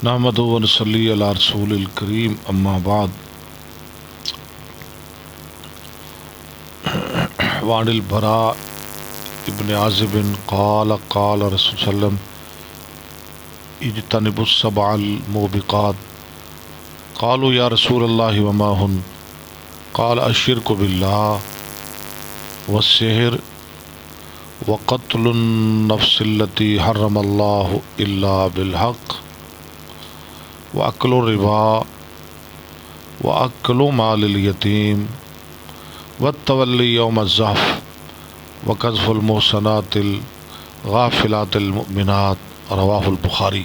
नहमदु व नसल्ली अला रसूलिल करीम अम्मा बाद वानिल बरा इब्न आज़िब क़ाल क़ाल रसूल सल्लम इज्तनिबुस सबअल मूबिक़ात क़ालू या रसूलल्लाह व मा हुन क़ाल अश्शिरकु बिल्लाह वस्सिहर व क़त्लुन नफ्सिल्लती हर्रमल्लाहु इल्ला बिलहक़ व अक्लु रिबा व अक्लु मालिल यतीम व तवल्ली यौम ज़हफ़ व क़ज़्फ़ुल मुहसनातिल गाफ़िलातिल मुमिनात रवाहुल बुखारी।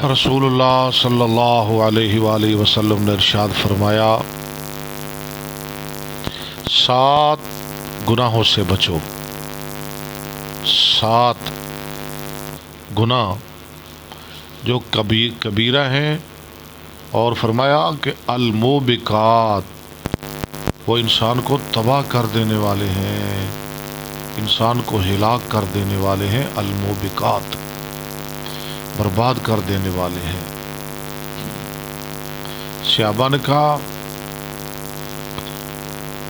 रसूलुल्लाह सल्लल्लाहु अलैहि वसल्लम ने इरशाद फरमाया, 7 गुनाहों से बचो। 7 गुनाह जो कबीरा हैं, और फरमाया कि अल-मूबिकात वो इंसान को तबाह कर देने वाले हैं, इंसान को हिलाक कर देने वाले हैं। अल-मूबिकात बर्बाद कर देने वाले हैं। सहाबा ने कहा,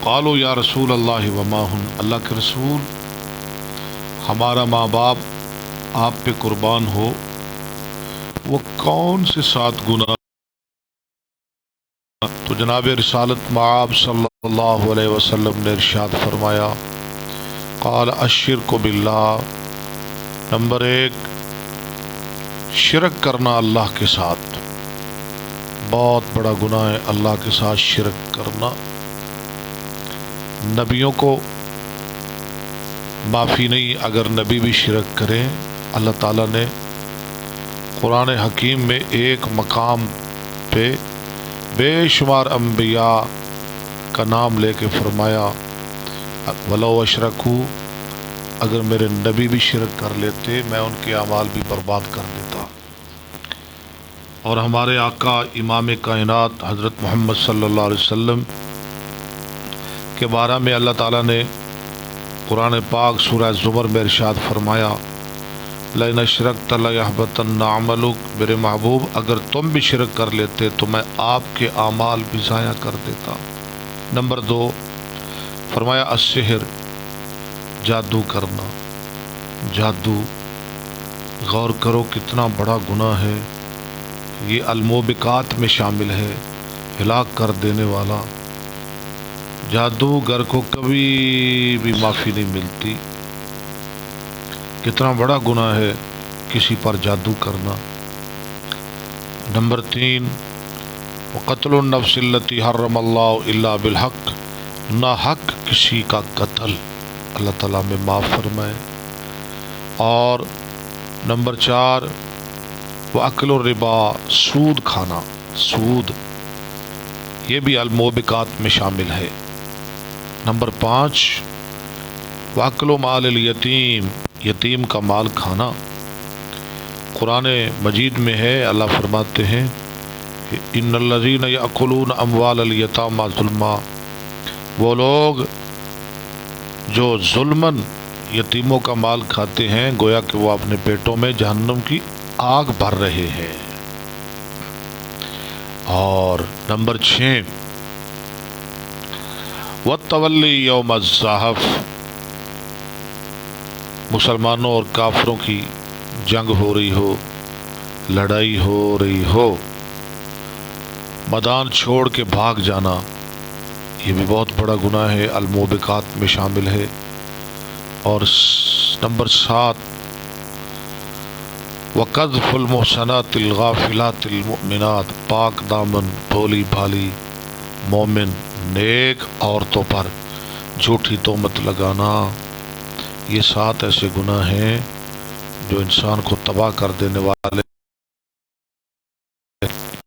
क़ालू या रसूल अल्लाह व मा हुन, अल्लाह के रसूल हमारा माँ बाप आप पे कुर्बान हो, वो कौन से 7 गुनाह? तो जनाब रिसालत मआब सल्लल्लाहु अलैहि वसल्लम ने इरशाद फरमाया, क़ाल अश्शिरकु बिल्लाह, नंबर 1 शिरक करना अल्लाह के साथ। बहुत बड़ा गुनाह है अल्लाह के साथ शिरक करना। नबियों को माफ़ी नहीं अगर नबी भी शिरक करें। अल्लाह ताला ने कुरान हकीम में एक मकाम पे बेशुमार अम्बिया का नाम लेके फरमाया, वलो अशरकू, अगर मेरे नबी भी शिरक कर लेते मैं उनके अमाल भी बर्बाद कर देता। और हमारे आका इमाम कायनात हज़रत मोहम्मद सल्लल्लाहु अलैहि वसल्लम के बारे में अल्लाह ताला ने कुरान पाक सूरह ज़ुमर में इरशाद फरमाया, लइन अशरकत लयहबतन्न अमलुक, मेरे महबूब अगर तुम भी शिरक कर लेते तो मैं आपके आमाल भी ज़ाया कर देता। नंबर 2 फरमाया अस्सिहर, जादू करना। जादू, गौर करो कितना बड़ा गुनाह है ये, अल-मूबिकात में शामिल है, हिलाक कर देने वाला। जादूगर को कभी भी माफ़ी नहीं मिलती। कितना बड़ा गुनाह है किसी पर जादू करना। नंबर 3 क़त्लुन नफ्सिल्लती हर्रमल्लाहु इल्ला बिलहक़, ना हक किसी का कत्ल अल्लाह ताला में माफ़ फरमाए। और नंबर 4 व अक्लु रिबा, सूद खाना। सूद ये भी अल-मूबिकात में शामिल है। नंबर 5 व अक्लु मालिल यतीम, यतीम का माल खाना। कुरान मजीद में है, अल्लाह फरमाते हैं, इन्नल्लज़ीना यअकुलून अम्वालल यतामा ज़ुल्मा, वो लोग जो जुल्मन यतीमों का माल खाते हैं गोया कि वो अपने पेटों में जहन्नम की आग भर रहे हैं। और नंबर 6 वत्तवल्ली यौम ज़हफ़, मुसलमानों और काफिरों की जंग हो रही हो, लड़ाई हो रही हो, मैदान छोड़ के भाग जाना, ये भी बहुत बड़ा गुनाह है, अल-मूबिकात में शामिल है। और नंबर 7 वक़ज़्फ़ुल मुहसनातिल गाफ़िलातिल मुमिनात, पाक दामन भोली भाली मोमिन नेक औरतों पर झूठी तोहमत लगाना। ये 7 ऐसे गुनाह हैं जो इंसान को तबाह कर देने वाले